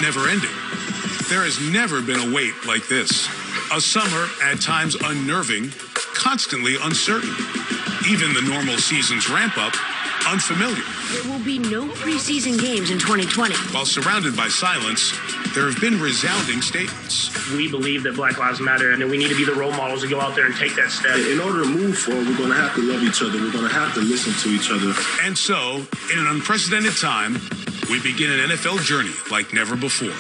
never-ending. There has never been a wait like this. A summer, at times unnerving, constantly uncertain. Even the normal season's ramp-up, unfamiliar. There will be no preseason games in 2020. While surrounded by silence, there have been resounding statements. We believe that Black Lives Matter, and that we need to be the role models to go out there and take that step. In order to move forward, we're going to have to love each other. We're going to have to listen to each other. And so, in an unprecedented time, we begin an NFL journey like never before.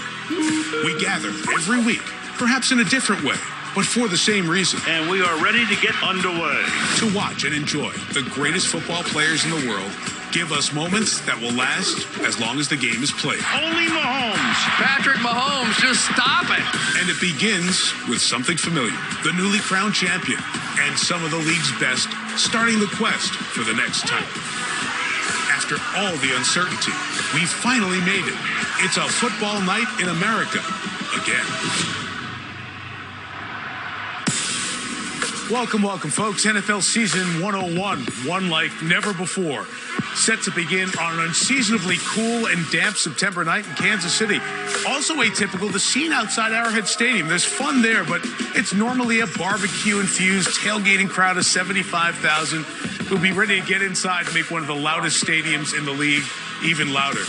We gather every week, perhaps in a different way, but for the same reason. And we are ready to get underway. To watch and enjoy the greatest football players in the world give us moments that will last as long as the game is played. Only Mahomes. Patrick Mahomes, just stop it. And it begins with something familiar. The newly crowned champion and some of the league's best starting the quest for the next title. After all the uncertainty, we finally made it. It's a football night in America again. Welcome, folks. NFL season 101, one like never before. Set to begin on an unseasonably cool and damp September night in Kansas City. Also atypical, the scene outside Arrowhead Stadium. There's fun there, but it's normally a barbecue-infused tailgating crowd of 75,000 who'll be ready to get inside and make one of the loudest stadiums in the league even louder.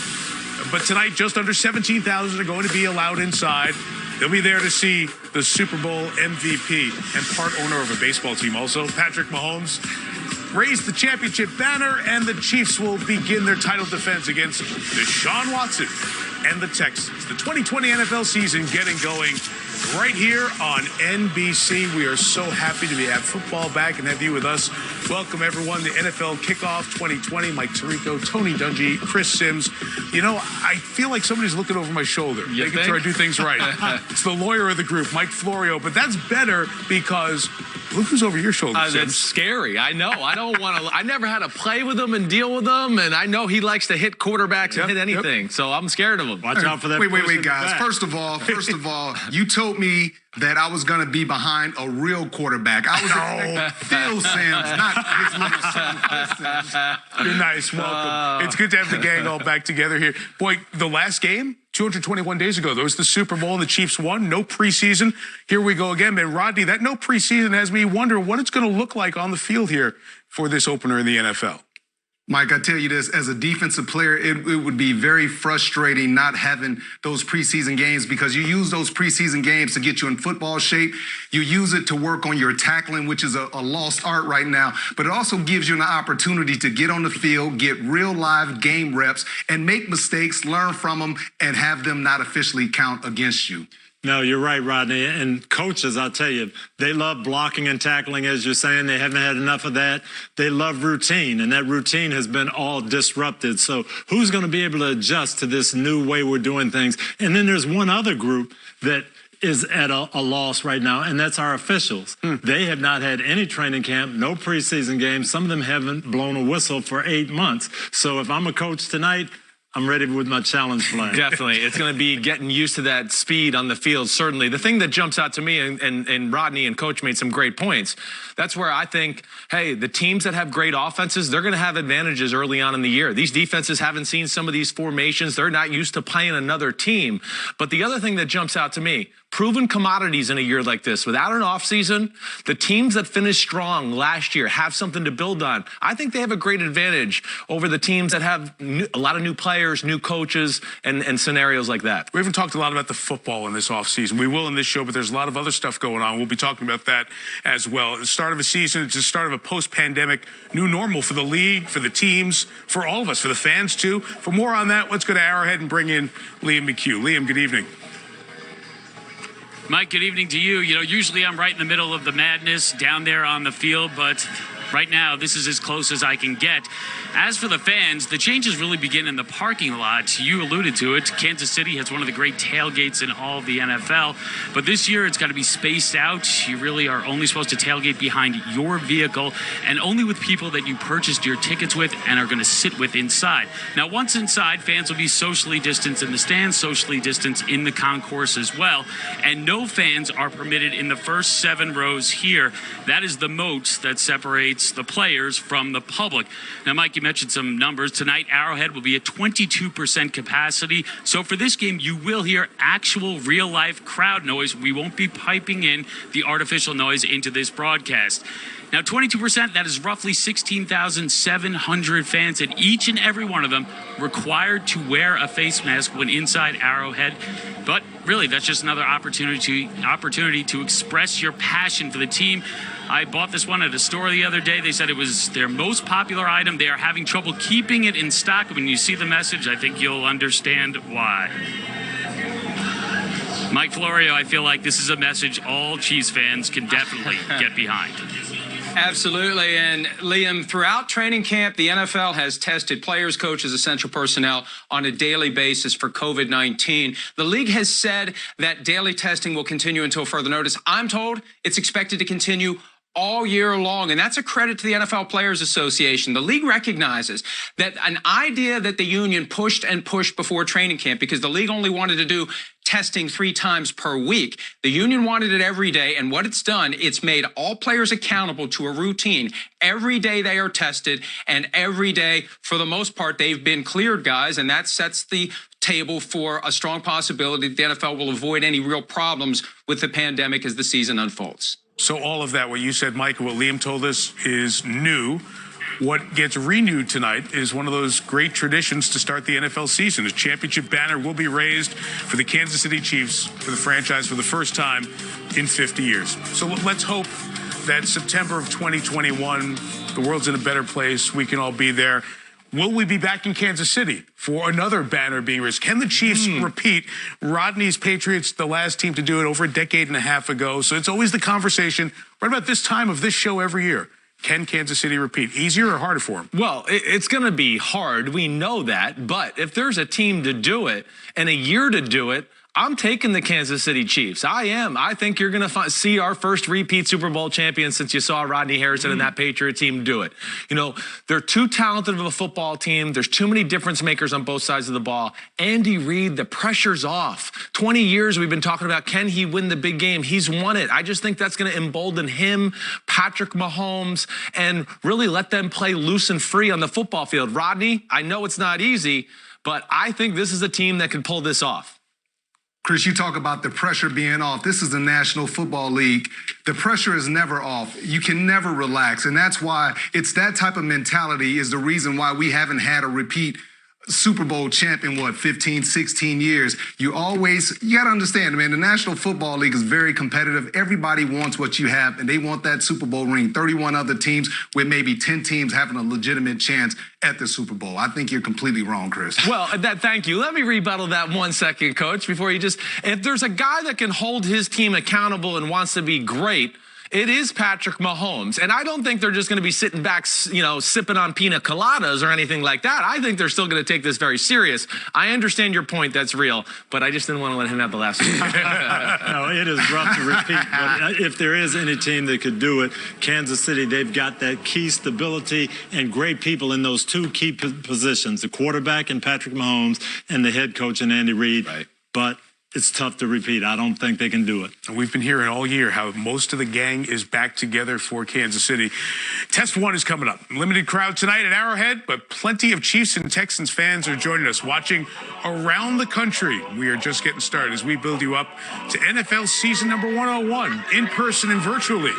But tonight, just under 17,000 are going to be allowed inside. They'll be there to see the Super Bowl MVP and part owner of a baseball team also, Patrick Mahomes, raise the championship banner, and the Chiefs will begin their title defense against Deshaun Watson and the Texans. The 2020 NFL season getting going right here on NBC. We are so happy to have football back and have you with us. Welcome, everyone, to NFL Kickoff 2020. Mike Tirico, Tony Dungy, Chris Sims. You know, I feel like somebody's looking over my shoulder, making sure I do things right. It's the lawyer of the group, Mike Florio, but that's better because look who's over your shoulder, Sims. That's scary. I know. I don't want to. I never had to play with him and deal with him, and I know he likes to hit quarterbacks and hit anything, so I'm scared of him. Watch out for that. Wait, guys. First of all, you told me that I was going to be behind a real quarterback. I was expecting Phil Sims, not his little son, Chris Sims. You're nice. Welcome. It's good to have the gang all back together here. Boy, the last game, 221 days ago, there was the Super Bowl and the Chiefs won. No preseason. Here we go again. And Rodney, that no preseason has me wonder what it's going to look like on the field here for this opener in the NFL. Mike, I tell you this, as a defensive player, it would be very frustrating not having those preseason games because you use those preseason games to get you in football shape. You use it to work on your tackling, which is a lost art right now. But it also gives you an opportunity to get on the field, get real live game reps, and make mistakes, learn from them, and have them not officially count against you. No, you're right, Rodney. And coaches, I'll tell you, they love blocking and tackling, as you're saying. They haven't had enough of that. They love routine, and that routine has been all disrupted. So who's going to be able to adjust to this new way we're doing things? And then there's one other group that is at a loss right now, and that's our officials. They have not had any training camp, no preseason games. Some of them haven't blown a whistle for 8 months. So if I'm a coach tonight, I'm ready with my challenge plan. Definitely. It's going to be getting used to that speed on the field, certainly. The thing that jumps out to me, and Rodney and Coach made some great points, that's where I think, hey, the teams that have great offenses, they're going to have advantages early on in the year. These defenses haven't seen some of these formations. They're not used to playing another team. But the other thing that jumps out to me, proven commodities in a year like this. Without an offseason, the teams that finished strong last year have something to build on. I think they have a great advantage over the teams that have a lot of new players, new coaches, and scenarios like that. We haven't talked a lot about the football in this offseason. We will in this show, but there's a lot of other stuff going on. We'll be talking about that as well. At the start of a season, it's the start of a post-pandemic new normal for the league, for the teams, for all of us, for the fans too. For more on that, let's go to Arrowhead and bring in Liam McHugh. Liam, good evening. Mike, good evening to you. You know, usually I'm right in the middle of the madness down there on the field, but right now this is as close as I can get. As for the fans, the changes really begin in the parking lot. You alluded to it. Kansas City has one of the great tailgates in all of the NFL, but this year it's got to be spaced out. You really are only supposed to tailgate behind your vehicle and only with people that you purchased your tickets with and are going to sit with inside. Now, once inside, fans will be socially distanced in the stands, socially distanced in the concourse as well, and no fans are permitted in the first 7 rows here. That is the moat that separates separates the players from the public. Now, Mike, you mentioned some numbers. Tonight, Arrowhead will be at 22% capacity. So for this game, you will hear actual real-life crowd noise. We won't be piping in the artificial noise into this broadcast. Now, 22%, that is roughly 16,700 fans, and each and every one of them required to wear a face mask when inside Arrowhead. But really, that's just another opportunity to express your passion for the team. I bought this one at a store the other day. They said it was their most popular item. They are having trouble keeping it in stock. When you see the message, I think you'll understand why. Mike Florio, I feel like this is a message all Chiefs fans can definitely get behind. Absolutely. And Liam, throughout training camp, the NFL has tested players, coaches, essential personnel on a daily basis for COVID-19. The league has said that daily testing will continue until further notice. I'm told it's expected to continue all year long, and that's a credit to the NFL Players Association. The league recognizes that an idea that the union pushed and pushed before training camp, because the league only wanted to do testing 3 times per week. The union wanted it every day, and what it's done, it's made all players accountable to a routine. Every day they are tested, and every day, for the most part, they've been cleared, guys, and that sets the table for a strong possibility that the NFL will avoid any real problems with the pandemic as the season unfolds. So all of that, what you said, Mike, and what Liam told us is new. What gets renewed tonight is one of those great traditions to start the NFL season. A championship banner will be raised for the Kansas City Chiefs, for the franchise, for the first time in 50 years. So let's hope that September of 2021, the world's in a better place. We can all be there. Will we be back in Kansas City for another banner being raised? Can the Chiefs repeat Rodney's Patriots, the last team to do it over a decade and a half ago? So it's always the conversation right about this time of this show every year. Can Kansas City repeat? Easier or harder for them? Well, it's going to be hard. We know that. But if there's a team to do it and a year to do it, I'm taking the Kansas City Chiefs. I am. I think you're going to see our first repeat Super Bowl champion since you saw Rodney Harrison and that Patriot team do it. You know, they're too talented of a football team. There's too many difference makers on both sides of the ball. Andy Reid, the pressure's off. 20 years we've been talking about, can he win the big game? He's won it. I just think that's going to embolden him, Patrick Mahomes, and really let them play loose and free on the football field. Rodney, I know it's not easy, but I think this is a team that can pull this off. Chris, you talk about the pressure being off. This is the National Football League. The pressure is never off. You can never relax. And that's why it's that type of mentality is the reason why we haven't had a repeat Super Bowl champ in 15, 16 years. You got to understand, man, the National Football League is very competitive. Everybody wants what you have, and they want that Super Bowl ring. 31 other teams with maybe 10 teams having a legitimate chance at the Super Bowl. I think you're completely wrong, Chris. Well, thank you. Let me rebuttal that 1 second, Coach, before you if there's a guy that can hold his team accountable and wants to be great, it is Patrick Mahomes. And I don't think they're just going to be sitting back, sipping on pina coladas or anything like that. I think they're still going to take this very serious. I understand your point. That's real. But I just didn't want to let him have the last word. No, it is rough to repeat. But if there is any team that could do it, Kansas City, they've got that key stability and great people in those 2 key positions, the quarterback and Patrick Mahomes and the head coach and Andy Reid. Right. But it's tough to repeat. I don't think they can do it. We've been hearing all year how most of the gang is back together for Kansas City. Test 1 is coming up. Limited crowd tonight at Arrowhead, but plenty of Chiefs and Texans fans are joining us, watching around the country. We are just getting started as we build you up to NFL season number 101, in person and virtually.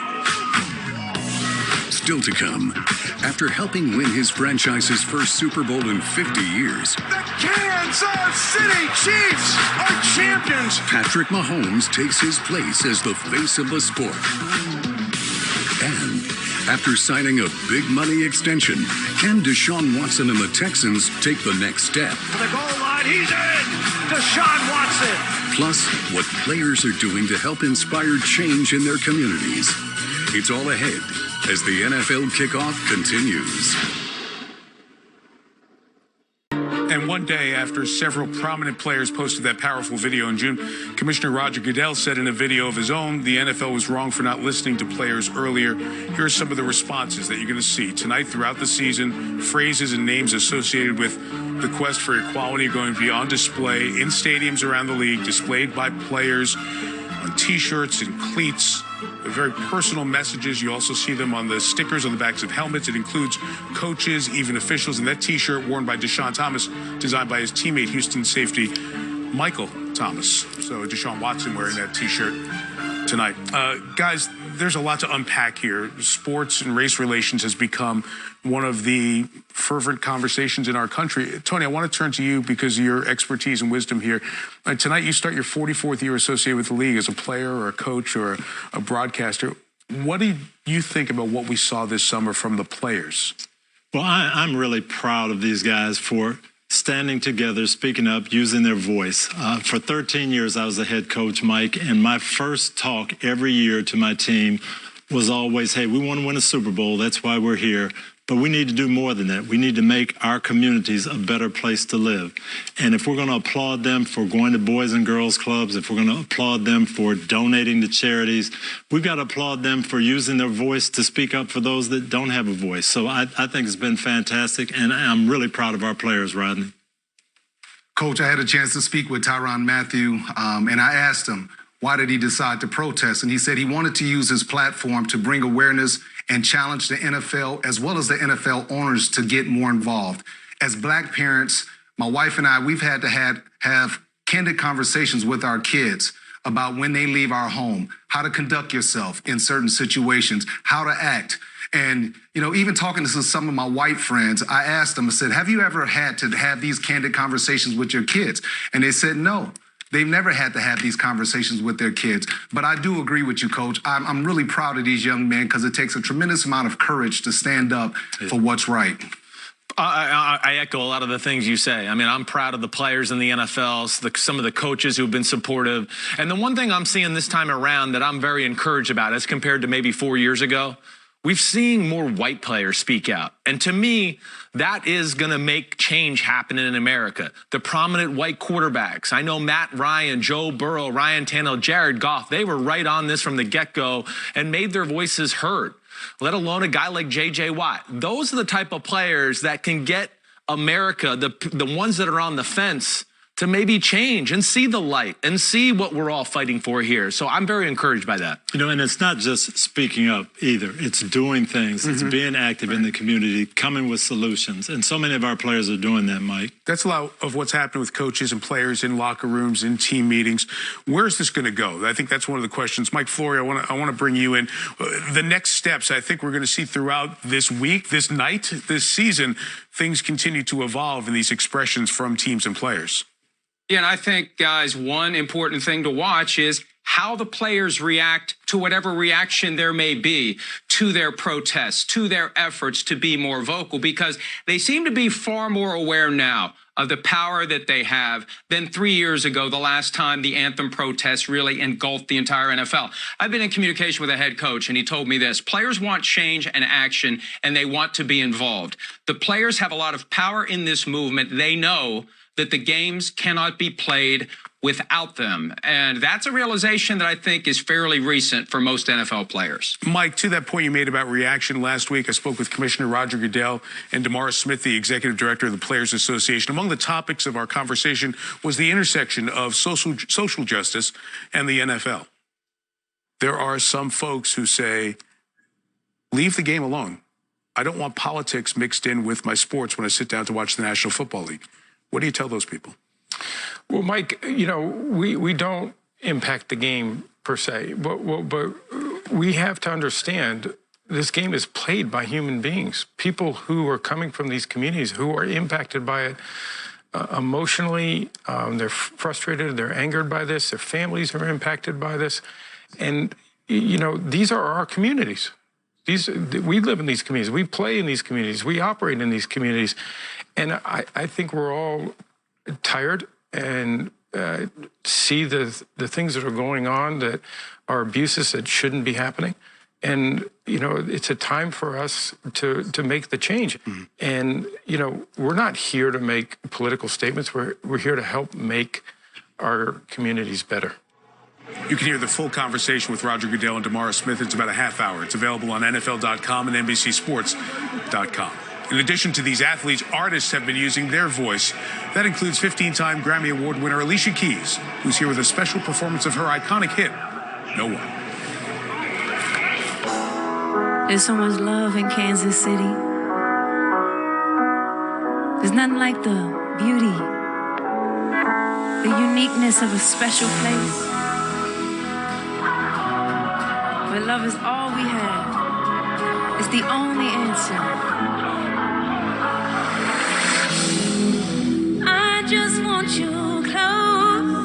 Still to come, after helping win his franchise's first Super Bowl in 50 years, The Kansas City Chiefs are champions. Patrick Mahomes takes his place as the face of the sport. And after signing a big money extension, can Deshaun Watson and the Texans take the next step? To the goal line, he's in. Deshaun Watson. Plus, what players are doing to help inspire change in their communities. It's all ahead as the NFL Kickoff continues. And one day after several prominent players posted that powerful video in June, Commissioner Roger Goodell said in a video of his own, the NFL was wrong for not listening to players earlier. Here are some of the responses that you're going to see tonight throughout the season. Phrases and names associated with the quest for equality are going to be on display in stadiums around the league, displayed by players on T-shirts and cleats. very personal messages. You also see them on the stickers on the backs of helmets. It includes coaches, even officials, and that T-shirt worn by Deshaun Thomas, designed by his teammate, Houston safety Michael Thomas. So Deshaun Watson wearing that T-shirt tonight. Guys, there's a lot to unpack here. Sports and race relations has become one of the fervent conversations in our country. Tony, I want to turn to you because of your expertise and wisdom here. Tonight, you start your 44th year associated with the league as a player or a coach or a broadcaster. What do you think about what we saw this summer from the players? Well, I'm really proud of these guys for standing together, speaking up, using their voice. For 13 years, I was a head coach, Mike, and my first talk every year to my team was always, hey, we want to win a Super Bowl. That's why we're here. But we need to do more than that. We need to make our communities a better place to live. And if we're going to applaud them for going to Boys and Girls Clubs, if we're going to applaud them for donating to charities, we've got to applaud them for using their voice to speak up for those that don't have a voice. So I think it's been fantastic, and I'm really proud of our players, Rodney. Coach, I had a chance to speak with Tyrann Mathieu, and I asked him, why did he decide to protest? And he said he wanted to use his platform to bring awareness and challenge the NFL as well as the NFL owners to get more involved. As Black parents, my wife and I, we've had to have candid conversations with our kids about when they leave our home, how to conduct yourself in certain situations, how to act. And, you know, even talking to some of my white friends, I asked them, I said, have you ever had to have these candid conversations with your kids? And they said no. They've never had to have these conversations with their kids. But I do agree with you, Coach. I'm really proud of these young men because it takes a tremendous amount of courage to stand up for what's right. I echo a lot of the things you say. I mean, I'm proud of the players in the NFL, some of the coaches who've been supportive. And the one thing I'm seeing this time around that I'm very encouraged about as compared to maybe 4 years ago, we've seen more white players speak out. And to me, that is going to make change happen in America. The prominent white quarterbacks. I know Matt Ryan, Joe Burrow, Ryan Tannehill, Jared Goff, they were right on this from the get-go and made their voices heard, let alone a guy like J.J. Watt. Those are the type of players that can get America, the ones that are on the fence, to maybe change and see the light and see what we're all fighting for here. So I'm very encouraged by that. You know, and it's not just speaking up either. It's doing things. It's being active in the community, coming with solutions. And so many of our players are doing that, Mike. That's a lot of what's happened with coaches and players in locker rooms, in team meetings. Where is this going to go? I think that's one of the questions. Mike Flory, I want to bring you in. The next steps, I think we're going to see throughout this week, this night, this season, things continue to evolve in these expressions from teams and players. Yeah, and I think, guys, one important thing to watch is how the players react to whatever reaction there may be to their protests, to their efforts to be more vocal, because they seem to be far more aware now of the power that they have than 3 years ago, the last time the anthem protests really engulfed the entire NFL. I've been in communication with a head coach, and he told me this: players want change and action, and they want to be involved. The players have a lot of power in this movement. They know that the games cannot be played without them. And that's a realization that I think is fairly recent for most NFL players. Mike, to that point you made about reaction last week, I spoke with Commissioner Roger Goodell and DeMaurice Smith, the Executive Director of the Players Association. Among the topics of our conversation was the intersection of social justice and the NFL. There are some folks who say, leave the game alone. I don't want politics mixed in with my sports when I sit down to watch the National Football League. What do you tell those people? Well, Mike, you know, we don't impact the game per se, but we have to understand this game is played by human beings, people who are coming from these communities who are impacted by it emotionally. They're frustrated, they're angered by this, their families are impacted by this. And, you know, these are our communities. We live in these communities, we play in these communities, we operate in these communities. And I think we're all tired and see the things that are going on that are abuses that shouldn't be happening. And, you know, it's a time for us to make the change. And, you know, we're not here to make political statements. We're here to help make our communities better. You can hear the full conversation with Roger Goodell and DeMaurice Smith. It's about a half hour. It's available on NFL.com and NBCSports.com. In addition to these athletes, artists have been using their voice. That includes 15-time Grammy Award winner Alicia Keys, who's here with a special performance of her iconic hit, No One. There's so much love in Kansas City. There's nothing like the beauty, the uniqueness of a special place where love is all we have. It's the only answer. I just want you close,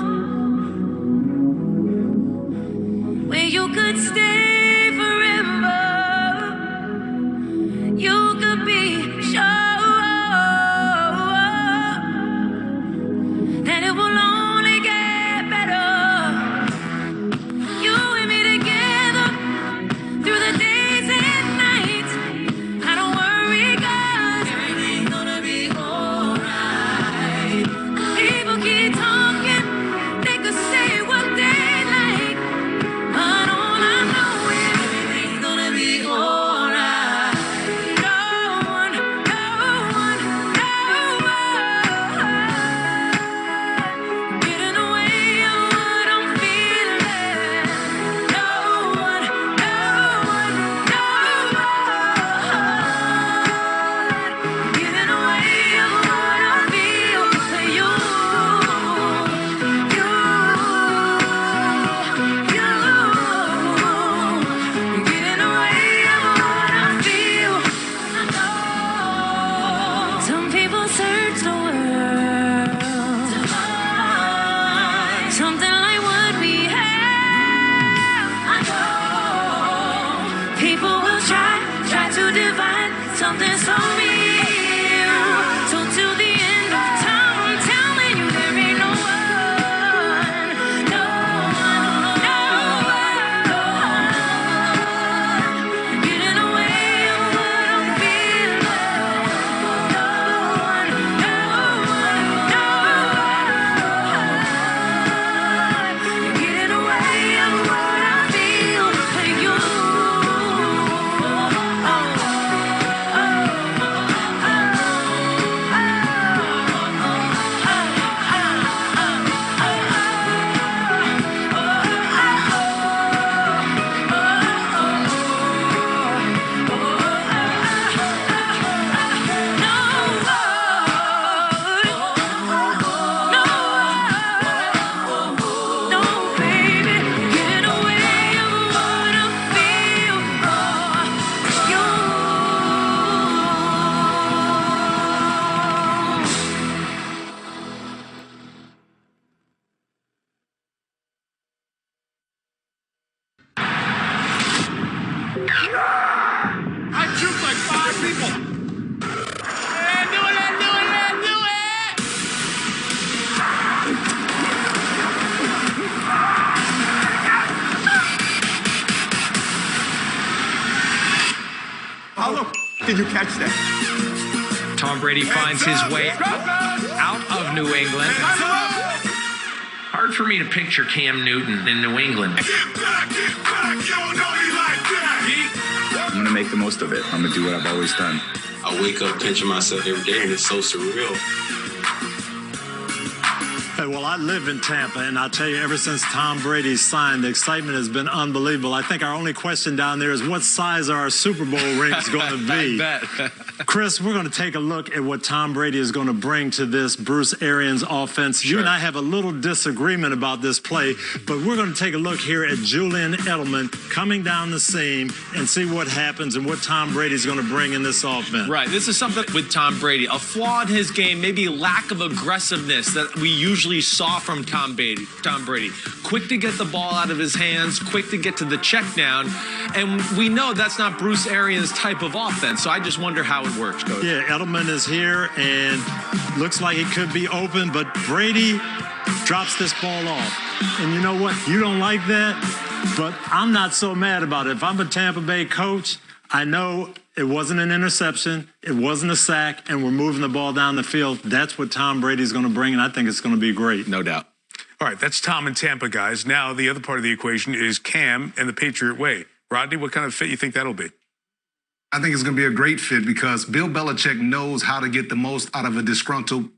where you could stay forever. You could be sure that it will only get better. You and me together through the days and nights. I don't worry, 'cause everything's gonna be alright. People keep talking, they could say what they like, but all I know is everything's gonna be alright. No one, no one, no one getting away of what I'm feeling. No one, no one, no one getting away of what I feel for you. Getting away of what I feel. Some people search the world to find something like what we have. I know people will try to divide something so real. So till the end of time, I'm telling you, there ain't no one, no one, no one getting away of what I'm feeling. No one, no one, no one getting away of what I feel for you. No, baby, getting away of what I feel for you. I juked like 5 people. Let's do it, let's do it, let's do it! How the did you catch that? Tom Brady finds his way out of New England. Hard for me to picture Cam Newton in New England. I'm gonna make the most of it. I'm gonna do what I've always done. I wake up pinching myself every day, and it's so surreal. Hey, well, I live in Tampa, and I'll tell you, ever since Tom Brady signed, the excitement has been unbelievable. I think our only question down there is what size are our Super Bowl rings going to be? I bet. Chris, we're going to take a look at what Tom Brady is going to bring to this Bruce Arians offense. You and I have a little disagreement about this play, but we're going to take a look here at Julian Edelman coming down the seam and see what happens and what Tom Brady's going to bring in this offense. Right. This is something with Tom Brady. A flaw in his game, maybe lack of aggressiveness that we usually saw from Tom Brady. Quick to get the ball out of his hands, quick to get to the check down. And we know that's not Bruce Arians' type of offense. So I just wonder how it works, Coach. Yeah, Edelman is here and looks like he could be open, but Brady drops this ball off. And you know what? You don't like that, but I'm not so mad about it. If I'm a Tampa Bay coach, I know it wasn't an interception, it wasn't a sack, and we're moving the ball down the field. That's what Tom Brady's going to bring, and I think it's going to be great. No doubt. All right, that's Tom and Tampa, guys. Now, the other part of the equation is Cam and the Patriot way. Rodney, what kind of fit you think that'll be? I think it's going to be a great fit because Bill Belichick knows how to get the most out of a disgruntled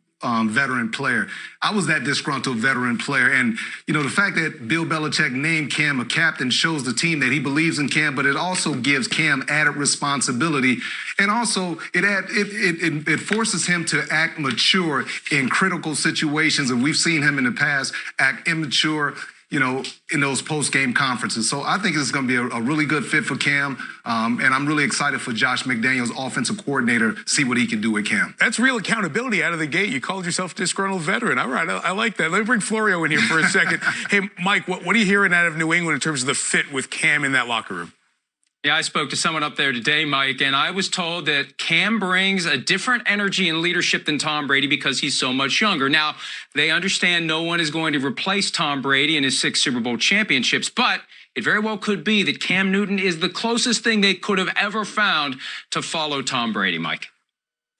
veteran player. I was that disgruntled veteran player. And, the fact that Bill Belichick named Cam a captain shows the team that he believes in Cam, but it also gives Cam added responsibility. And also, it forces him to act mature in critical situations. And we've seen him in the past act immature, in those post-game conferences. So I think it's going to be a really good fit for Cam. And I'm really excited for Josh McDaniels, offensive coordinator, see what he can do with Cam. That's real accountability out of the gate. You called yourself a disgruntled veteran. All right, I like that. Let me bring Florio in here for a second. Hey, Mike, what are you hearing out of New England in terms of the fit with Cam in that locker room? Yeah, I spoke to someone up there today, Mike, and I was told that Cam brings a different energy and leadership than Tom Brady because he's so much younger. Now, they understand no one is going to replace Tom Brady in his 6 Super Bowl championships, but it very well could be that Cam Newton is the closest thing they could have ever found to follow Tom Brady, Mike.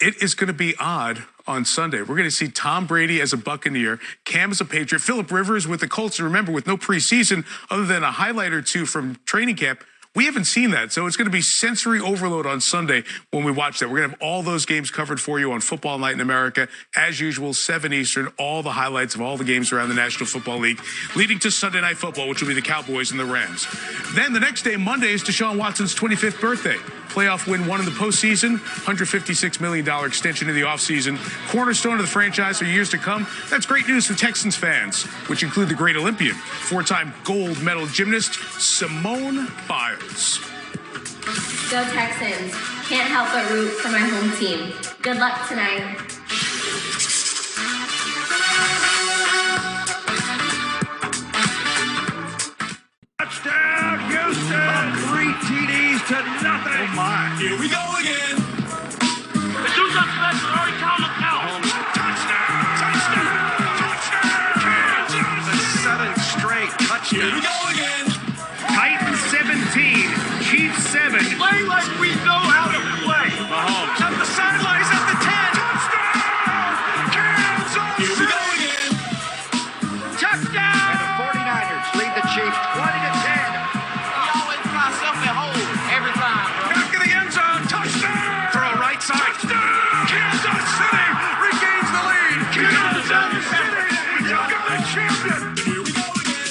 It is going to be odd on Sunday. We're going to see Tom Brady as a Buccaneer, Cam as a Patriot, Phillip Rivers with the Colts. And remember, with no preseason other than a highlight or two from training camp, we haven't seen that, so it's going to be sensory overload on Sunday when we watch that. We're going to have all those games covered for you on Football Night in America. As usual, 7 Eastern, all the highlights of all the games around the National Football League, leading to Sunday Night Football, which will be the Cowboys and the Rams. Then the next day, Monday, is Deshaun Watson's 25th birthday. Playoff win won in the postseason, $156 million extension in the offseason. Cornerstone of the franchise for years to come. That's great news for Texans fans, which include the great Olympian, 4-time gold medal gymnast, Simone Biles. Go Texans. Can't help but root for my home team. Good luck tonight. Touchdown, Houston! 3 TDs to nothing. Oh my! Here we go again. The dude's up special. Already count them out. Touchdown! Touchdown! Touchdown! Kansas City! 7th straight touchdown. Here we go again. Titans 17, Chiefs 7. Play like we know how to play. Mahomes at the sidelines at the 10. Touchdown! Kansas City! Here we go again. Touchdown! And the 49ers lead the Chiefs 20-10. We always try something at home every time. Back of the end zone, touchdown! Throw right side. Touchdown! Kansas City regains the lead. Kansas City, you got a champion. Here we go again.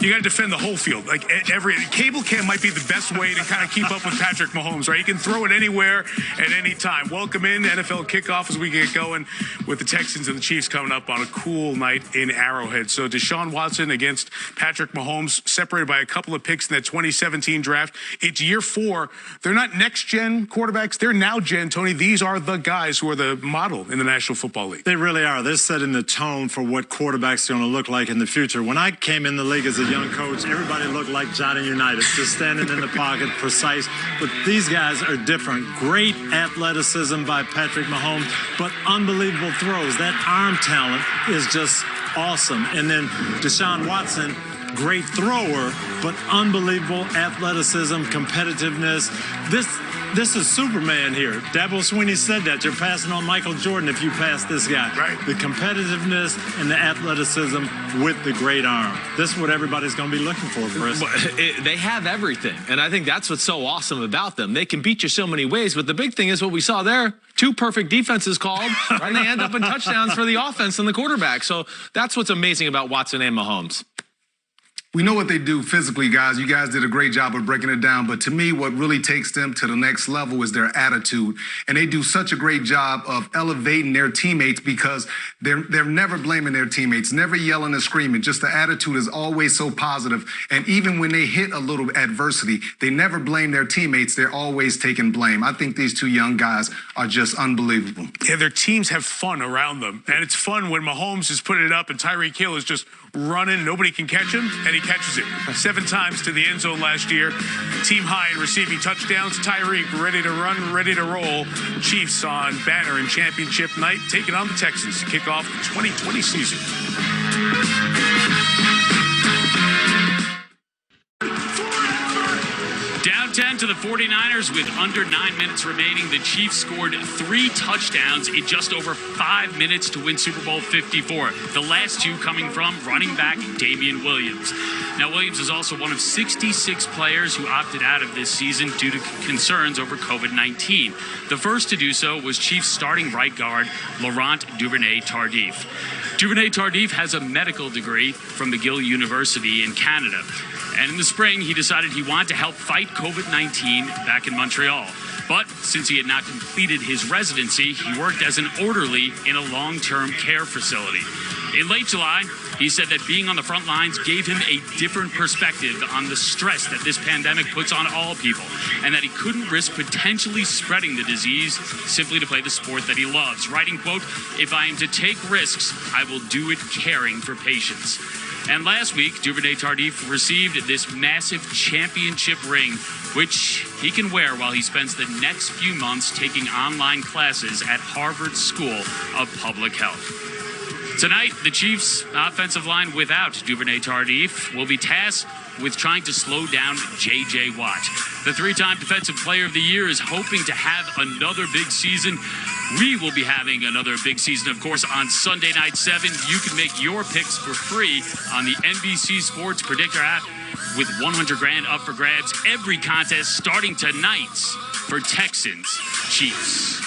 You got to defend the whole field. Like every cable cam might be the best way to kind of keep up with Patrick Mahomes, right? You can throw it anywhere at any time. Welcome in NFL Kickoff as we get going with the Texans and the Chiefs coming up on a cool night in Arrowhead. So Deshaun Watson against Patrick Mahomes, separated by a couple of picks in that 2017 draft. It's year 4. They're not next-gen quarterbacks. They're now-gen, Tony. These are the guys who are the model in the National Football League. They really are. They're setting the tone for what quarterbacks are going to look like in the future. When I came in the league as a young coach, everybody looked like Johnny Unitas, just standing in the pocket, precise. But these guys are different. Great athleticism by Patrick Mahomes, but unbelievable throws. That arm talent is just awesome. And then Deshaun Watson, great thrower, but unbelievable athleticism, competitiveness. This is Superman here. Dabo Swinney said that. You're passing on Michael Jordan if you pass this guy. Right. The competitiveness and the athleticism with the great arm. This is what everybody's going to be looking for, Chris. They have everything, and I think that's what's so awesome about them. They can beat you so many ways, but the big thing is what we saw there. 2 perfect defenses called, and they end up in touchdowns for the offense and the quarterback. So that's what's amazing about Watson and Mahomes. We know what they do physically, guys. You guys did a great job of breaking it down. But to me, what really takes them to the next level is their attitude. And they do such a great job of elevating their teammates because they're never blaming their teammates, never yelling and screaming. Just the attitude is always so positive. And even when they hit a little adversity, they never blame their teammates. They're always taking blame. I think these 2 young guys are just unbelievable. Yeah, their teams have fun around them. And it's fun when Mahomes is putting it up and Tyreek Hill is just running. Nobody can catch him, and he catches it 7 times to the end zone last year. Team high in receiving touchdowns. Tyreek ready to run, ready to roll. Chiefs on banner and championship night, taking on the Texans to kick off the 2020 season. Down 10 to the 49ers with under 9 minutes remaining. The Chiefs scored 3 touchdowns in just over 5 minutes to win Super Bowl 54. The last 2 coming from running back Damian Williams. Now, Williams is also one of 66 players who opted out of this season due to concerns over COVID-19. The first to do so was Chiefs starting right guard Laurent Duvernay-Tardif. Duvernay-Tardif has a medical degree from McGill University in Canada. And in the spring, he decided he wanted to help fight COVID-19 back in Montreal. But since he had not completed his residency, he worked as an orderly in a long-term care facility. In late July, he said that being on the front lines gave him a different perspective on the stress that this pandemic puts on all people, and that he couldn't risk potentially spreading the disease simply to play the sport that he loves. Writing, quote, "If I am to take risks, I will do it caring for patients." And last week, Duvernay-Tardif received this massive championship ring, which he can wear while he spends the next few months taking online classes at Harvard School of Public Health. Tonight, the Chiefs' offensive line without Duvernay-Tardif will be tasked with trying to slow down J.J. Watt. The three-time Defensive Player of the Year is hoping to have another big season. We will be having another big season, of course, on Sunday Night 7. You can make your picks for free on the NBC Sports Predictor app with $100,000 up for grabs. Every contest starting tonight for Texans Chiefs.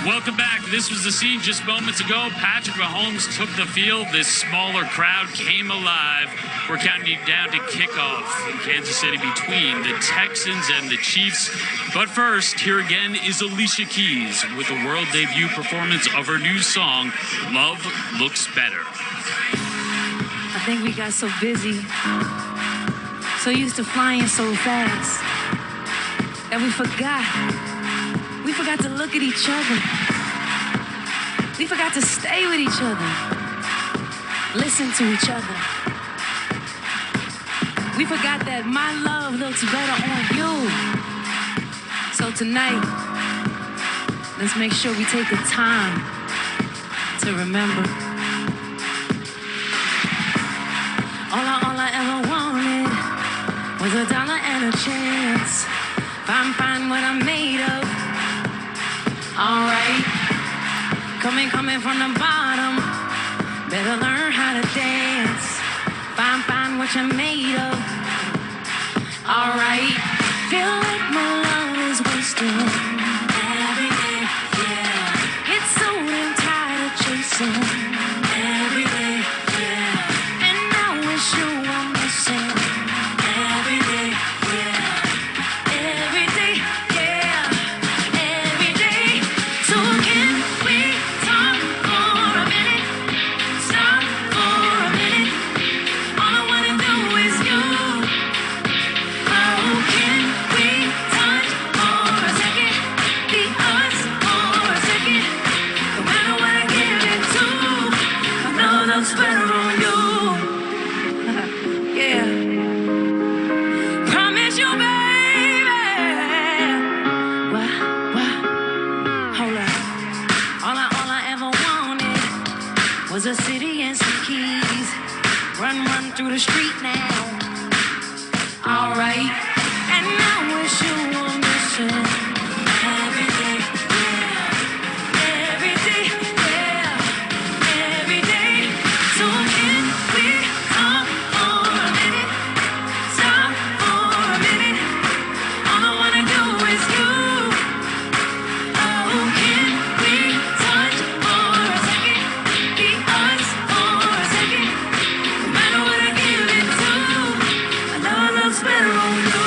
Welcome back. This was the scene just moments ago. Patrick Mahomes took the field. This smaller crowd came alive. We're counting down to kickoff in Kansas City between the Texans and the Chiefs. But first, here again is Alicia Keys with the world debut performance of her new song, Love Looks Better. I think we got so busy, so used to flying so fast, that we forgot to look at each other. We forgot to stay with each other, listen to each other. We forgot that my love looks better on you. So tonight, let's make sure we take the time to remember. All I ever wanted was $1 and a chance. Find what I'm made of. Alright, coming from the bottom. Better learn how to dance. Find what you're made of. Alright, feel like my love is wasted every day, yeah. Get so damn tired of chasing every day, yeah. And I wish you were missing every day, yeah. Every day, yeah. Every day. So can we talk for a minute? Stop for a minute. All I wanna do is you. Oh, can we touch for a second? Be us for a second. No matter what I give it to, I know looks better on you. Yeah. Promise you, baby. What? Hold up. All I ever wanted was a city and some keys. Run through the street now. Alright. And I wish you were missing every day, yeah. Every day, yeah. Every day. So can we talk for a minute? Stop for a minute. All I wanna do is you. Oh, can we touch for a second? Be us for a second. No matter what I give it to, I know it looks better on you.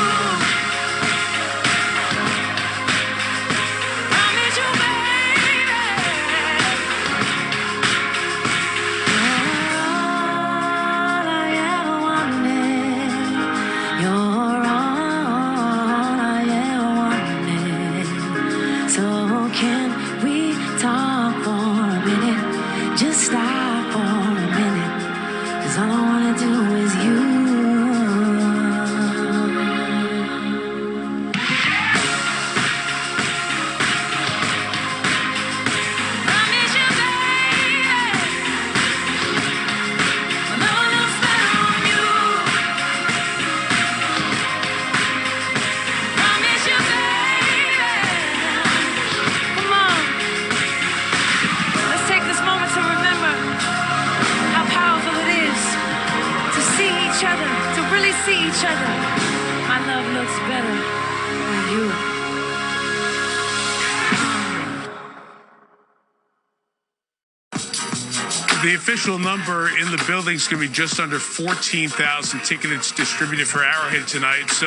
The official number in the building is going to be just under 14,000 tickets distributed for Arrowhead tonight. So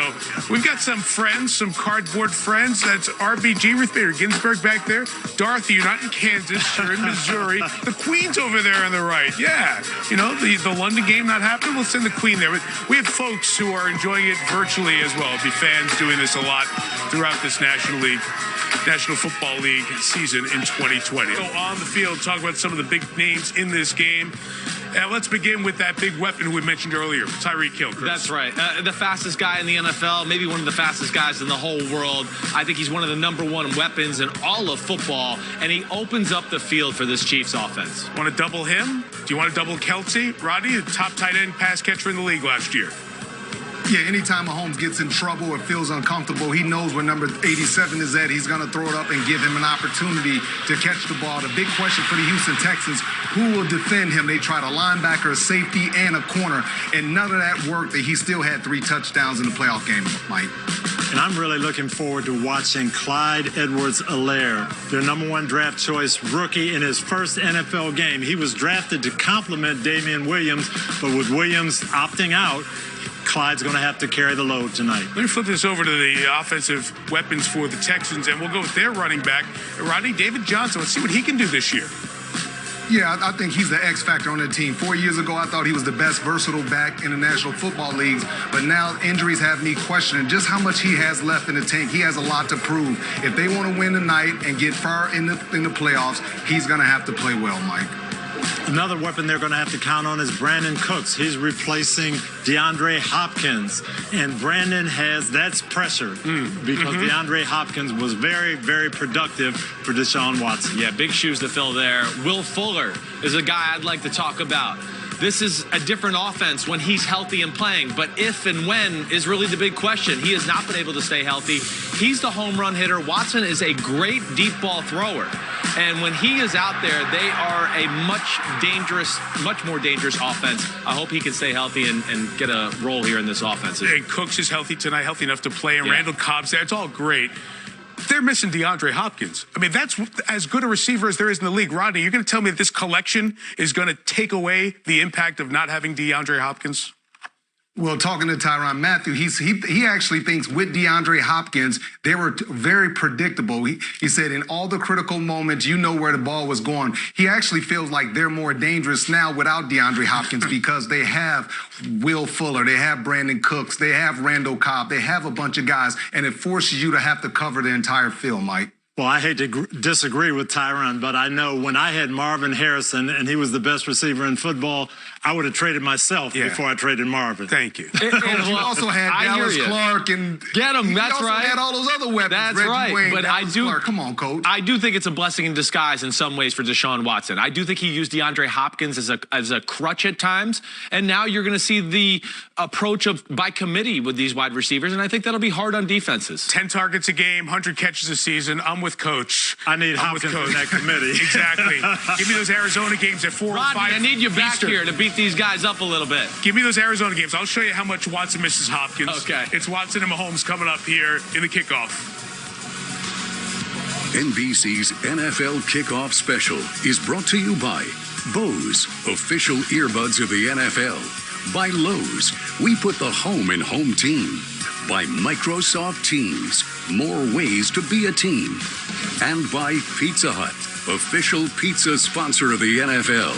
we've got some friends, some cardboard friends. That's RBG, Ruth Bader Ginsburg back there. Dorothy, you're not in Kansas, you're in Missouri. The Queen's over there on the right. Yeah, you know, the London game not happening. We'll send the Queen there. We have folks who are enjoying it virtually as well. There'll be fans doing this a lot throughout this National Football League season in 2020. So on the field, talk about some of the big names in this game. Let's begin with that big weapon who we mentioned earlier, Tyreek Hill. Chris. That's right. The fastest guy in the NFL, maybe one of the fastest guys in the whole world. I think he's one of the #1 weapons in all of football, and he opens up the field for this Chiefs offense. Want to double him? Do you want to double Kelsey? Rodney, the top tight end pass catcher in the league last year. Yeah, anytime Mahomes gets in trouble or feels uncomfortable, he knows where number 87 is at. He's going to throw it up and give him an opportunity to catch the ball. The big question for the Houston Texans, who will defend him? They tried a linebacker, a safety, and a corner, and none of that worked. He still had 3 touchdowns in the playoff game, Mike. And I'm really looking forward to watching Clyde Edwards-Helaire, their #1 draft choice rookie in his first NFL game. He was drafted to complement Damian Williams, but with Williams opting out, Clyde's going to have to carry the load tonight. Let me flip this over to the offensive weapons for the Texans, and we'll go with their running back, Rodney David Johnson. Let's see what he can do this year. Yeah, I think he's the X factor on that team. 4 years ago, I thought he was the best versatile back in the National Football Leagues, but now injuries have me questioning just how much he has left in the tank. He has a lot to prove. If they want to win tonight and get far in the playoffs, he's going to have to play well, Mike. Another weapon they're going to have to count on is Brandon Cooks. He's replacing DeAndre Hopkins, and Brandon that's pressure because DeAndre Hopkins was very, very productive for Deshaun Watson. Yeah, big shoes to fill there. Will Fuller is a guy I'd like to talk about. This is a different offense when he's healthy and playing, but if and when is really the big question. He has not been able to stay healthy. He's the home run hitter. Watson is a great deep ball thrower. And when he is out there, they are a much more dangerous offense. I hope he can stay healthy and get a role here in this offense. And Cooks is healthy tonight, healthy enough to play, and Randall Cobb's there. It's all great. They're missing DeAndre Hopkins. I mean, that's as good a receiver as there is in the league. Rodney, you're going to tell me that this collection is going to take away the impact of not having DeAndre Hopkins? Well, talking to Tyrann Mathieu, he actually thinks with DeAndre Hopkins, they were very predictable. He said in all the critical moments, you know where the ball was going. He actually feels like they're more dangerous now without DeAndre Hopkins because they have Will Fuller, they have Brandon Cooks, they have Randall Cobb, they have a bunch of guys, and it forces you to have to cover the entire field, Mike. Well, I hate to disagree with Tyrann, but I know when I had Marvin Harrison and he was the best receiver in football, I would have traded myself before I traded Marvin. Thank you. And you also had Dallas Clark and get him. That's right. Had all those other weapons. That's Reggie right. Wayne, but Dallas Clark. Come on, Coach. I do think it's a blessing in disguise in some ways for Deshaun Watson. I do think he used DeAndre Hopkins as a crutch at times, and now you're going to see the approach of by committee with these wide receivers, and I think that'll be hard on defenses. 10 targets a game, 100 catches a season. I'm with Coach. I need Hopkins in that committee. Exactly. Give me those Arizona games at 4 or 5. I need you back here to beat these guys up a little bit. Give me those Arizona games. I'll show you how much Watson misses Hopkins. Okay. It's Watson and Mahomes coming up here in the kickoff. NBC's NFL Kickoff Special is brought to you by Bose, official earbuds of the NFL. By Lowe's, we put the home in home team. By Microsoft Teams, more ways to be a team. And by Pizza Hut, official pizza sponsor of the NFL.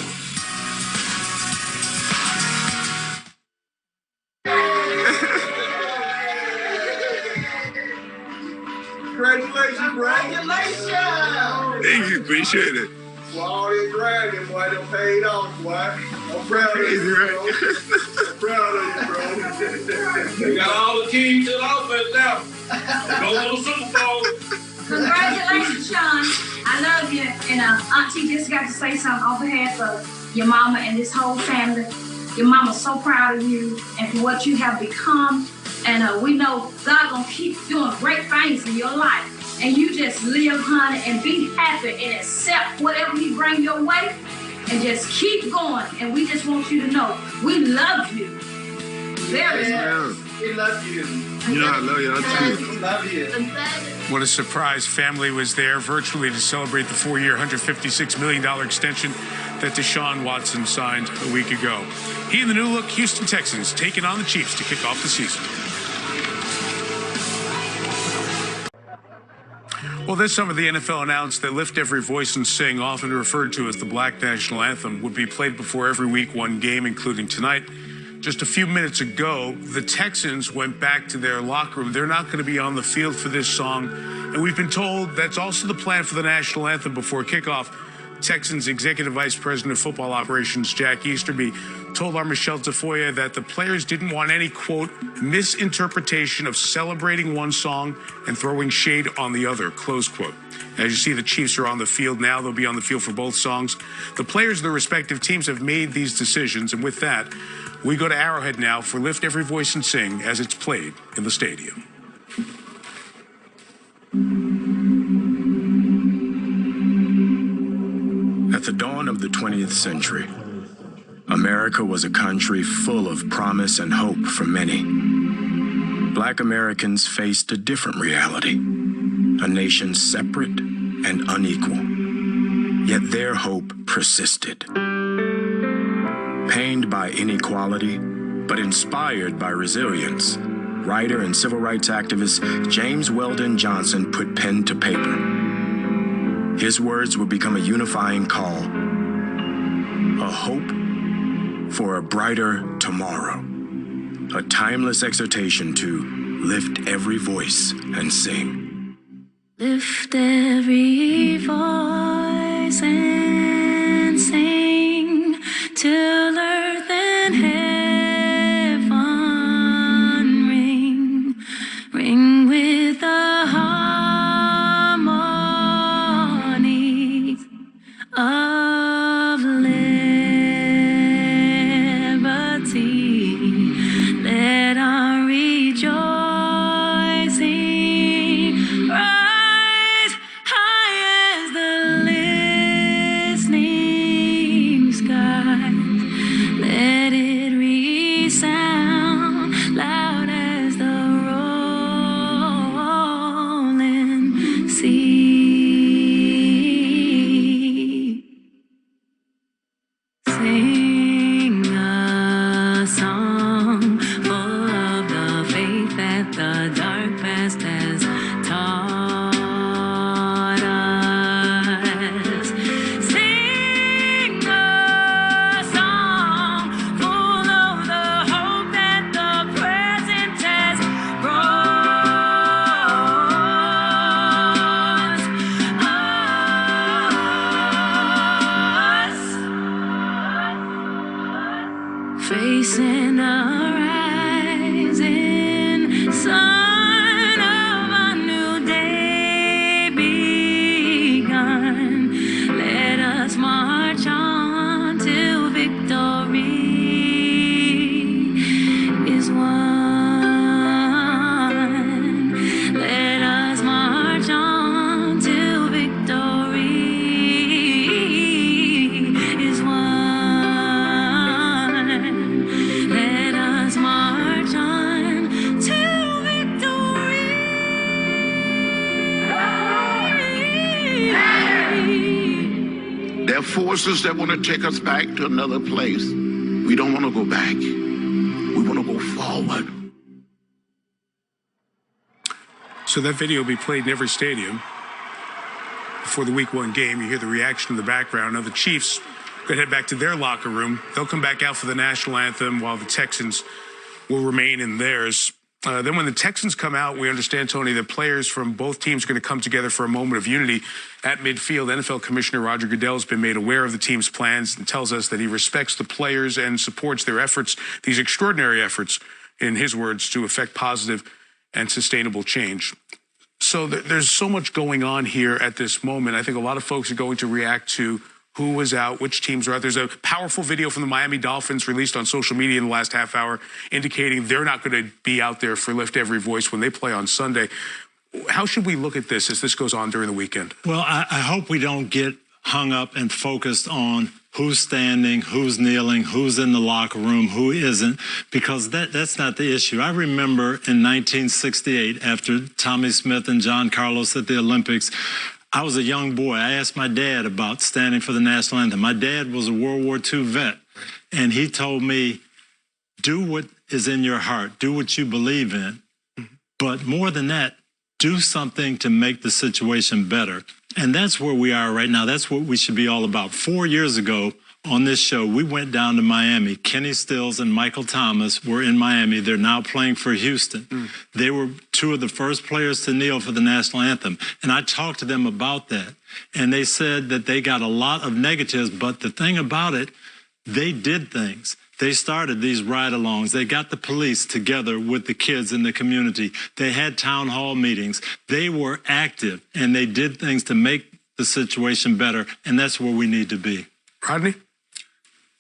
Congratulations, bro. Congratulations. Thank you. Appreciate it. Well, all this dragging, boy, done paid off, boy. I'm proud of you, bro. I'm proud of you, bro. You got all the keys to the offense now. Go to the Super Bowl. Congratulations, Sean. I love you. And Auntie just got to say something on behalf of your mama and this whole family. Your mama's so proud of you and for what you have become. And we know God gonna keep doing great things in your life. And you just live, honey, and be happy and accept whatever he bring your way. And just keep going. And we just want you to know we love you very much. We love you. You know I love y'all too. Love you. What a surprise. Family was there virtually to celebrate the 4-year, $156 million extension that Deshaun Watson signed a week ago. He and the new look Houston Texans taking on the Chiefs to kick off the season. Well, this summer, the NFL announced that Lift Every Voice and Sing, often referred to as the Black National Anthem, would be played before every Week 1 game, including tonight. Just a few minutes ago, the Texans went back to their locker room. They're not going to be on the field for this song. And we've been told that's also the plan for the national anthem before kickoff. Texans Executive Vice President of Football Operations, Jack Easterby, told our Michelle Tafoya that the players didn't want any, quote, misinterpretation of celebrating one song and throwing shade on the other, close quote. As you see, the Chiefs are on the field now. They'll be on the field for both songs. The players of the respective teams have made these decisions. And with that, we go to Arrowhead now for Lift Every Voice and Sing as it's played in the stadium. At the dawn of the 20th century, America was a country full of promise and hope for many. Black Americans faced a different reality, a nation separate and unequal. Yet their hope persisted. Pained by inequality, but inspired by resilience, writer and civil rights activist James Weldon Johnson put pen to paper. His words would become a unifying call, a hope for a brighter tomorrow, a timeless exhortation to lift every voice and sing. Lift every voice and sing till earth and heaven ring, ring with the harmony of liberty. Let our rejoicing rise high as the listening skies. Let it resound loud as the rolling sea. Sing a song full of the faith that the dark past has taught us. Sing a song full of the hope that the present has brought us. Facing a rising sun of a new day begun. Let us march on till victory is won. Let us march on till victory is won. Let us march on till victory. There are forces that want to take us back to another place. We don't want to go back. We want to go forward. So that video will be played in every stadium before the Week 1 game. You hear the reaction in the background. Now the Chiefs going to head back to their locker room. They'll come back out for the national anthem while the Texans will remain in theirs. Then when the Texans come out, we understand, Tony, that players from both teams are going to come together for a moment of unity at midfield. NFL Commissioner Roger Goodell has been made aware of the team's plans and tells us that he respects the players and supports their efforts, these extraordinary efforts, in his words, to effect positive and sustainable change. So there's so much going on here at this moment. I think a lot of folks are going to react to who was out, which teams are out. There's a powerful video from the Miami Dolphins released on social media in the last half hour indicating they're not going to be out there for Lift Every Voice when they play on Sunday. How should we look at this as this goes on during the weekend? Well, I hope we don't get hung up and focused on who's standing, who's kneeling, who's in the locker room, who isn't, because that's not the issue. I remember in 1968, after Tommy Smith and John Carlos at the Olympics, I was a young boy. I asked my dad about standing for the national anthem. My dad was a World War II vet, and he told me, do what is in your heart, do what you believe in, but more than that, do something to make the situation better. And that's where we are right now. That's what we should be all about. 4 years ago on this show, we went down to Miami. Kenny Stills and Michael Thomas were in Miami. They're now playing for Houston. They were two of the first players to kneel for the national anthem. And I talked to them about that. And they said that they got a lot of negatives, but the thing about it, they did things. They started these ride-alongs. They got the police together with the kids in the community. They had town hall meetings. They were active, and they did things to make the situation better, and that's where we need to be. Rodney?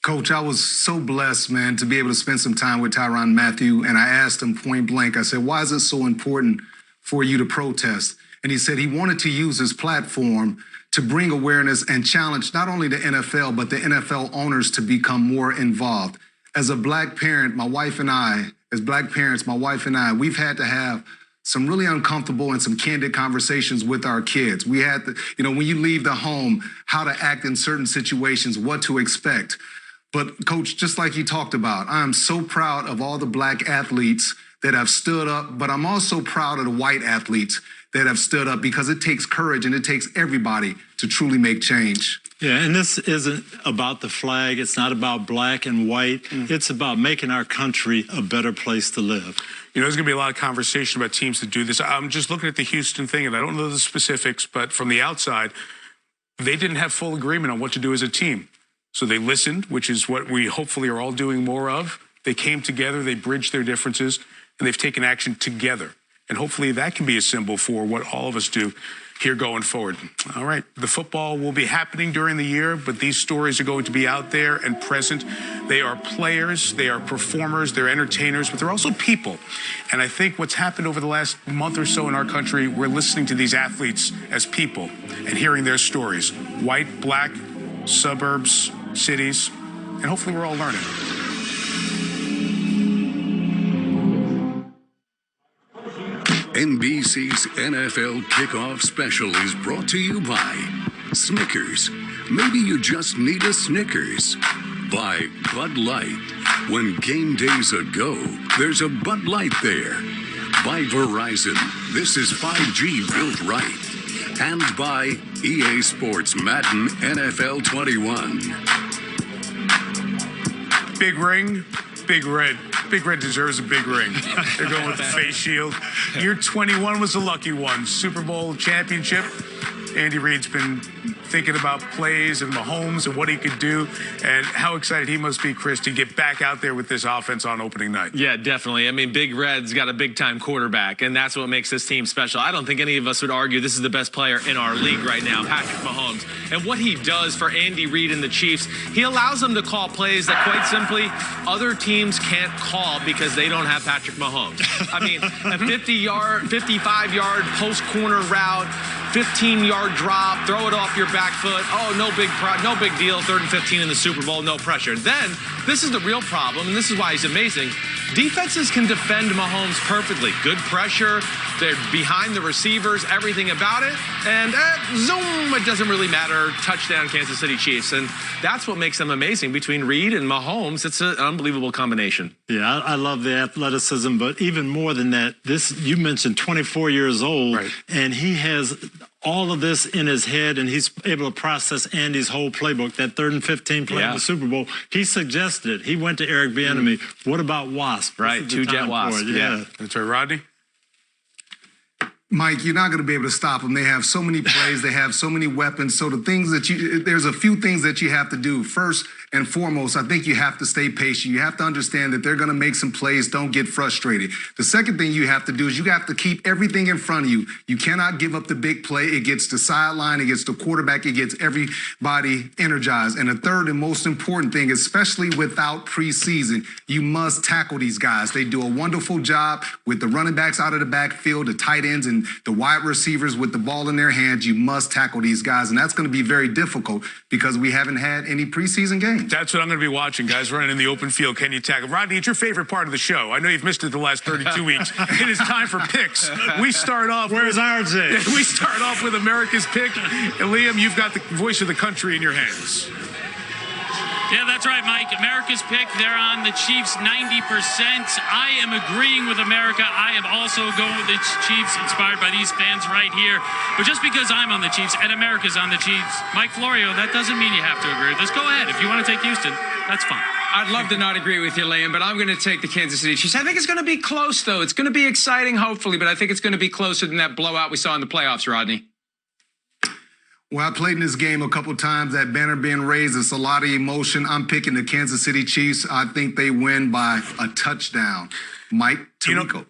Coach, I was so blessed, man, to be able to spend some time with Tyrann Mathieu, and I asked him point blank, I said, why is it so important for you to protest? And he said he wanted to use his platform to bring awareness and challenge not only the NFL, but the NFL owners to become more involved. As a black parent, my wife and I, we've had to have some really uncomfortable and some candid conversations with our kids. We had to, when you leave the home, how to act in certain situations, what to expect. But Coach, just like you talked about, I am so proud of all the black athletes that have stood up, but I'm also proud of the white athletes that have stood up, because it takes courage and it takes everybody to truly make change. Yeah, and this isn't about the flag. It's not about black and white. It's about making our country a better place to live. There's going to be a lot of conversation about teams that do this. I'm just looking at the Houston thing, and I don't know the specifics, but from the outside, they didn't have full agreement on what to do as a team. So they listened, which is what we hopefully are all doing more of. They came together, they bridged their differences, and they've taken action together. And hopefully that can be a symbol for what all of us do here going forward. All right, the football will be happening during the year, but these stories are going to be out there and present. They are players, they are performers, they're entertainers, but they're also people. And I think what's happened over the last month or so in our country, we're listening to these athletes as people and hearing their stories. White, black, suburbs, cities, and hopefully we're all learning. NBC's NFL Kickoff Special is brought to you by Snickers. Maybe you just need a Snickers. By Bud Light. When game days are go, there's a Bud Light there. By Verizon. This is 5G built right. And by EA Sports Madden NFL 21. Big ring, Big Red. Big Red deserves a big ring. They're going with the face shield. Year 21 was a lucky one. Super Bowl championship. Andy Reid's been thinking about plays and Mahomes and what he could do, and how excited he must be, Chris, to get back out there with this offense on opening night. Yeah, definitely. I mean, Big Red's got a big-time quarterback, and that's what makes this team special. I don't think any of us would argue this is the best player in our league right now, Patrick Mahomes. And what he does for Andy Reid and the Chiefs, he allows them to call plays that, quite simply, other teams can't call because they don't have Patrick Mahomes. I mean, a 55-yard post-corner route, 15-yard drop, throw it off your back foot. Oh, no big deal. 3rd and 15 in the Super Bowl, no pressure. Then, this is the real problem, and this is why he's amazing. Defenses can defend Mahomes perfectly. Good pressure, they're behind the receivers, everything about it. And zoom, it doesn't really matter. Touchdown, Kansas City Chiefs. And that's what makes them amazing. Between Reid and Mahomes, it's an unbelievable combination. Yeah, I love the athleticism, but even more than that, you mentioned 24 years old, right, and he has all of this in his head, and he's able to process Andy's whole playbook, that 3rd and 15 play in the Super Bowl. He suggested it. He went to Eric Bieniemy. What about Wasp? Right, 2-jet Wasp. Yeah. That's right, Rodney. Mike, you're not going to be able to stop them. They have so many plays. They have so many weapons. So there's a few things that you have to do. First, and foremost, I think you have to stay patient. You have to understand that they're going to make some plays. Don't get frustrated. The second thing you have to do is you have to keep everything in front of you. You cannot give up the big play. It gets the sideline. It gets the quarterback. It gets everybody energized. And the third and most important thing, especially without preseason, you must tackle these guys. They do a wonderful job with the running backs out of the backfield, the tight ends, and the wide receivers with the ball in their hands. You must tackle these guys. And that's going to be very difficult because we haven't had any preseason games. That's what I'm going to be watching, guys, running in the open field. Can you tackle? Rodney, it's your favorite part of the show. I know you've missed it the last 32 weeks. It is time for picks. We start off. Where's RJ? We start off with America's pick. And Liam, you've got the voice of the country in your hands. Yeah, that's right, Mike. America's pick. They're on the Chiefs 90%. I am agreeing with America. I am also going with the Chiefs, inspired by these fans right here. But just because I'm on the Chiefs and America's on the Chiefs, Mike Florio, that doesn't mean you have to agree with us. Go ahead. If you want to take Houston, that's fine. I'd love to not agree with you, Liam, but I'm going to take the Kansas City Chiefs. I think it's going to be close, though. It's going to be exciting, hopefully, but I think it's going to be closer than that blowout we saw in the playoffs, Rodney. Well, I played in this game a couple times. That banner being raised, it's a lot of emotion. I'm picking the Kansas City Chiefs. I think they win by a touchdown. Mike Tirico.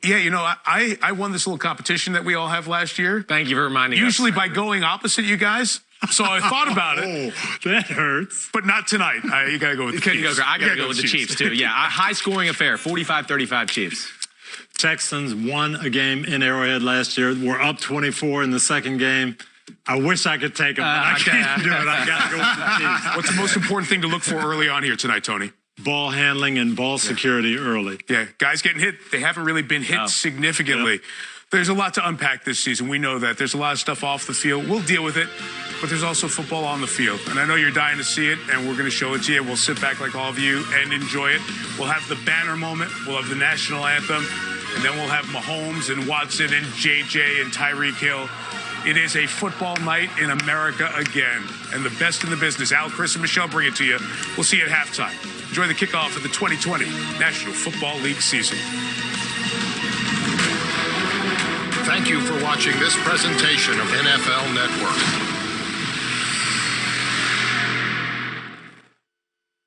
I won this little competition that we all have last year. Thank you for reminding us. Usually by going opposite you guys. So I thought about it. Oh, that hurts. But not tonight. You got to go with the Chiefs. I got to go with the Chiefs, too. Yeah, a high-scoring affair, 45-35 Chiefs. Texans won a game in Arrowhead last year. We're up 24 in the second game. I wish I could take them, but I can't do it. I got to go with the Chiefs. What's the most important thing to look for early on here tonight, Tony? Ball handling and ball security early. Yeah, guys getting hit. They haven't really been hit significantly. Yep. There's a lot to unpack this season. We know that. There's a lot of stuff off the field. We'll deal with it. But there's also football on the field. And I know you're dying to see it, and we're going to show it to you. We'll sit back like all of you and enjoy it. We'll have the banner moment. We'll have the national anthem. And then we'll have Mahomes and Watson and JJ and Tyreek Hill. It is a football night in America again. And the best in the business. Al, Chris, and Michelle bring it to you. We'll see you at halftime. Enjoy the kickoff of the 2020 National Football League season. Thank you for watching this presentation of NFL Network.